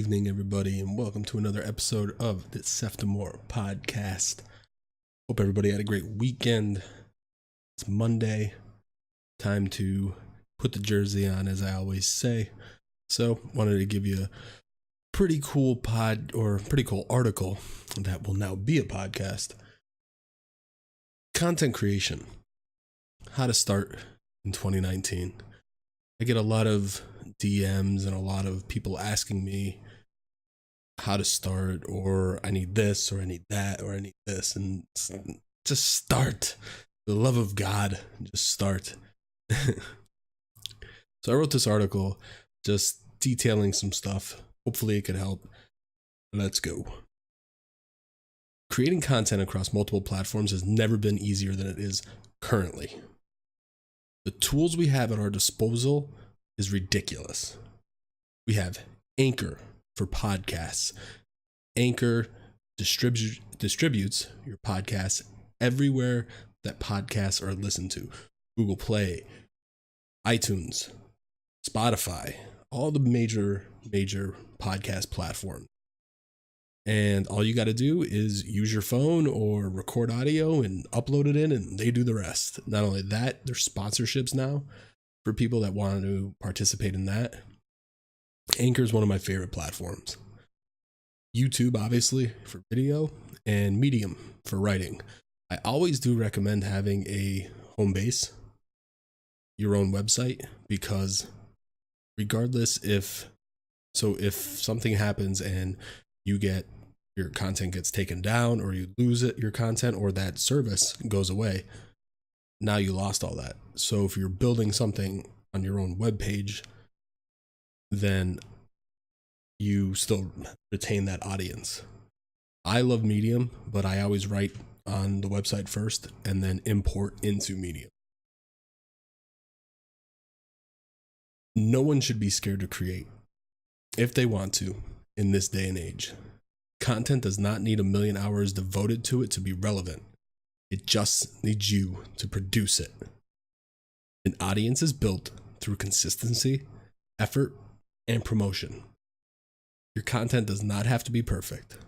evening, everybody, and welcome to another episode of the Seftimor Podcast. Hope everybody had a great weekend. It's Monday. Time to put the jersey on, as I always say. So, wanted to give you a pretty cool article that will now be a podcast. Content creation. How to start in 2019. I get a lot of DMs and a lot of people asking me how to start, or I need this, or I need that, or I need this, and just start. For the love of God, just start. So I wrote this article just detailing some stuff. Hopefully it could help. Let's go. Creating content across multiple platforms has never been easier than it is currently. The tools we have at our disposal is ridiculous. We have Anchor for podcasts. Anchor distributes your podcasts everywhere that podcasts are listened to. Google Play, iTunes, Spotify, all the major podcast platforms. And all you got to do is use your phone or record audio and upload it in, and they do the rest. Not only that, there's sponsorships now for people that want to participate in that. Anchor is one of my favorite platforms. YouTube, obviously, for video, and Medium for writing. I always do recommend having a home base, your own website, because regardless if something happens and your content gets taken down, or you lose your content, or that service goes away, now you lost all that. So if you're building something on your own web page, then you still retain that audience. I love Medium, but I always write on the website first and then import into Medium. No one should be scared to create if they want to in this day and age. Content does not need 1 million hours devoted to it to be relevant. It just needs you to produce it. An audience is built through consistency, effort, and promotion. Your content does not have to be perfect.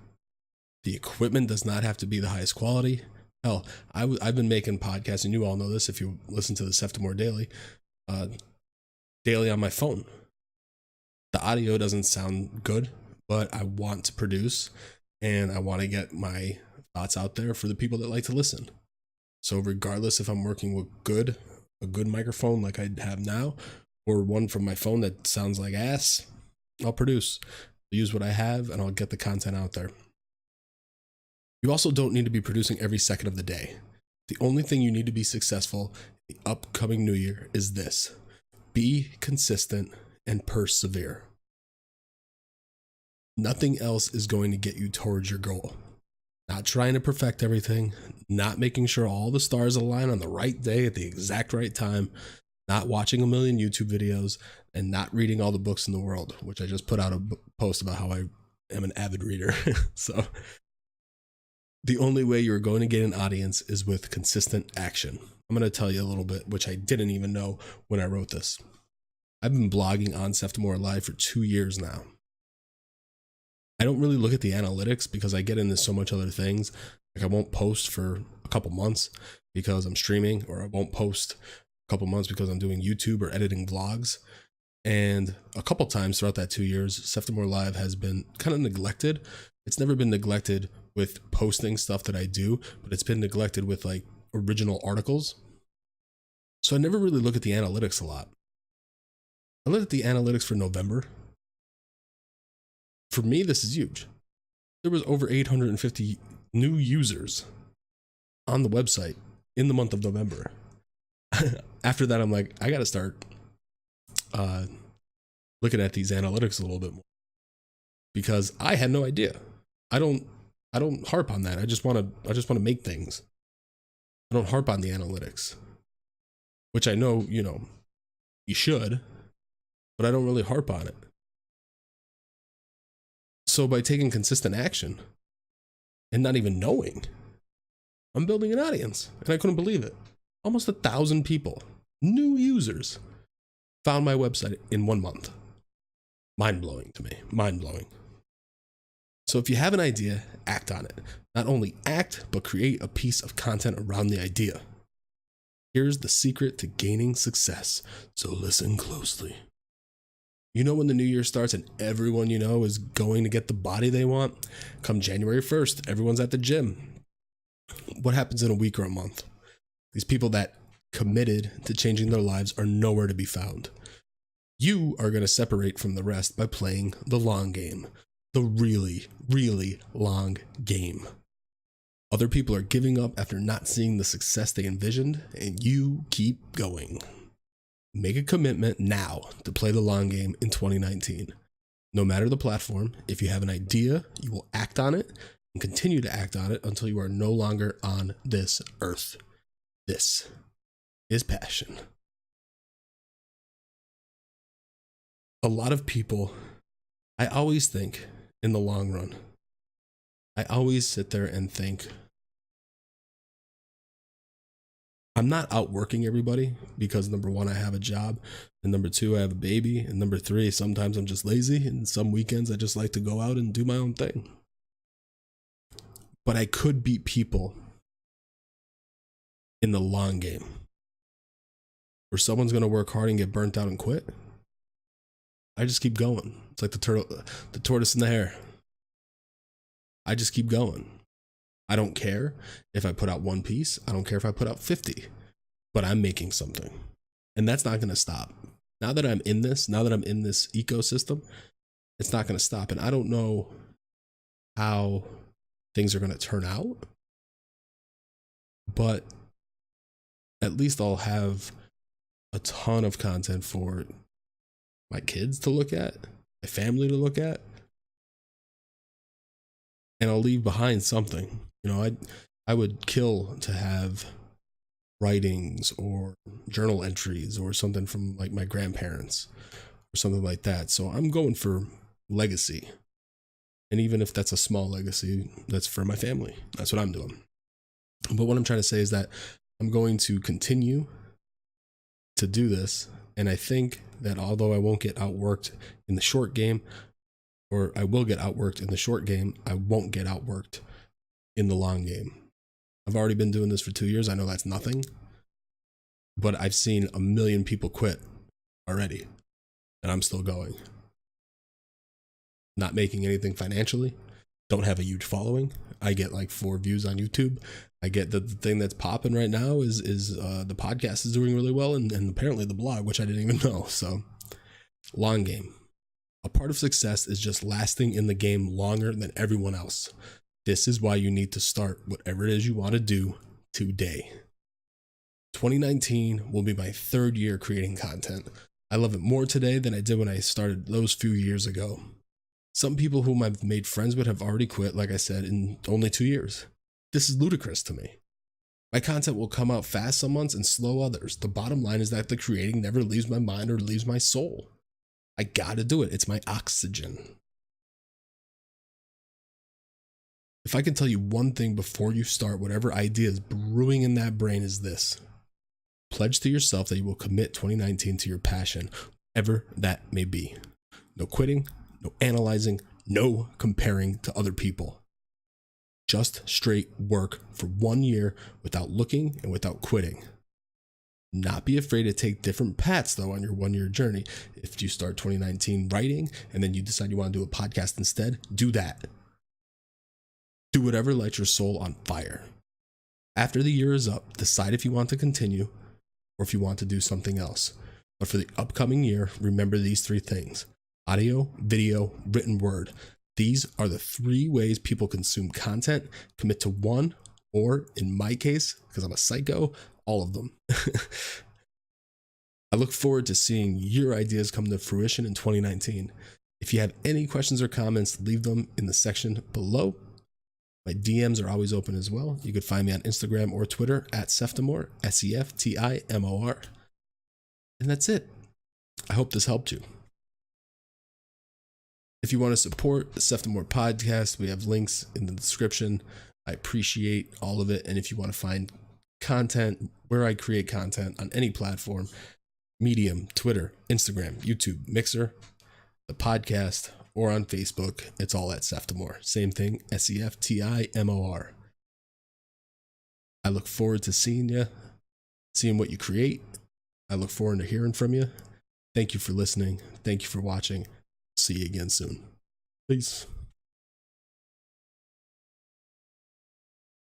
The equipment does not have to be the highest quality. Hell, I've been making podcasts, and you all know this if you listen to the Seftimor daily on my phone. The audio doesn't sound good, but I want to produce, and I want to get my thoughts out there for the people that like to listen. So regardless if I'm working with a good microphone like I have now, or one from my phone that sounds like ass, I'll produce. I'll use what I have, and I'll get the content out there. You also don't need to be producing every second of the day. The only thing you need to be successful in the upcoming new year is this: be consistent and persevere. Nothing else is going to get you towards your goal. Not trying to perfect everything, not making sure all the stars align on the right day at the exact right time, not watching 1 million YouTube videos, and not reading all the books in the world, which I just put out a post about how I am an avid reader. So the only way you're going to get an audience is with consistent action. I'm going to tell you a little bit, which I didn't even know when I wrote this. I've been blogging on Seftimor Live for 2 years now. I don't really look at the analytics because I get into so much other things. Like I won't post for a couple months because I'm streaming, or I won't post a couple months because I'm doing YouTube or editing vlogs. And a couple times throughout that 2 years, Seftimor Live has been kind of neglected. It's never been neglected with posting stuff that I do, but it's been neglected with like original articles. So I never really look at the analytics a lot. I look at the analytics for November. For me, this is huge. There was over 850 new users on the website in the month of November. After that, I'm like, I got to start looking at these analytics a little bit more, because I had no idea. I don't harp on that. I just want to make things. I don't harp on the analytics, which I know, you should, but I don't really harp on it. So by taking consistent action and not even knowing, I'm building an audience, and I couldn't believe it. Almost 1,000 people, new users, found my website in 1 month. Mind blowing to me. Mind blowing. So if you have an idea, act on it. Not only act, but create a piece of content around the idea. Here's the secret to gaining success. So listen closely. You know when the new year starts and everyone you know is going to get the body they want? Come January 1st, everyone's at the gym. What happens in a week or a month? These people that committed to changing their lives are nowhere to be found. You are going to separate from the rest by playing the long game. The really, really long game. Other people are giving up after not seeing the success they envisioned, and you keep going. Make a commitment now to play the long game in 2019. No matter the platform, if you have an idea, you will act on it and continue to act on it until you are no longer on this earth. This is passion. A lot of people, I always think in the long run, I always sit there and think, I'm not outworking everybody because number one, I have a job, and number two, I have a baby, and number three, sometimes I'm just lazy, and some weekends I just like to go out and do my own thing. But I could beat people in the long game, where someone's going to work hard and get burnt out and quit. I just keep going. It's like the tortoise and the hare. I just keep going. I don't care if I put out one piece. I don't care if I put out 50, but I'm making something, and that's not going to stop. Now that I'm in this ecosystem, it's not going to stop. And I don't know how things are going to turn out, but at least I'll have a ton of content for my kids to look at, my family to look at, and I'll leave behind something. You know, I would kill to have writings or journal entries or something from like my grandparents or something like that. So I'm going for legacy. And even if that's a small legacy, that's for my family. That's what I'm doing. But what I'm trying to say is that I'm going to continue to do this. And I think that although I won't get outworked in the short game, or I will get outworked in the short game, I won't get outworked in the long game. I've already been doing this for 2 years. I know that's nothing, but I've seen a million people quit already, and I'm still going. Not making anything financially, don't have a huge following. I get like 4 views on YouTube. I get the thing that's popping right now is the podcast is doing really well, and apparently the blog, which I didn't even know. So long game. A part of success is just lasting in the game longer than everyone else. This is why you need to start whatever it is you want to do today. 2019 will be my 3rd year creating content. I love it more today than I did when I started those few years ago. Some people whom I've made friends with have already quit, like I said, in only 2 years. This is ludicrous to me. My content will come out fast some months and slow others. The bottom line is that the creating never leaves my mind or leaves my soul. I gotta do it. It's my oxygen. If I can tell you one thing before you start, whatever idea is brewing in that brain is this. Pledge to yourself that you will commit 2019 to your passion, whatever that may be. No quitting, no analyzing, no comparing to other people. Just straight work for 1 year without looking and without quitting. Not be afraid to take different paths, though, on your 1 year journey. If you start 2019 writing and then you decide you want to do a podcast instead, do that. Do whatever lights your soul on fire. After the year is up, decide if you want to continue or if you want to do something else. But for the upcoming year, remember these 3 things: audio, video, written word. These are the 3 ways people consume content. Commit to one, or in my case, because I'm a psycho, all of them. I look forward to seeing your ideas come to fruition in 2019. If you have any questions or comments, leave them in the section below. My DMs are always open as well. You can find me on Instagram or Twitter at Seftimor, Seftimor. And that's it. I hope this helped you. If you want to support the Seftimor Podcast, we have links in the description. I appreciate all of it. And if you want to find content where I create content on any platform, Medium, Twitter, Instagram, YouTube, Mixer, the podcast, or on Facebook. It's all at Seftimor. Same thing, Seftimor. I look forward to seeing you, seeing what you create. I look forward to hearing from you. Thank you for listening. Thank you for watching. See you again soon. Peace.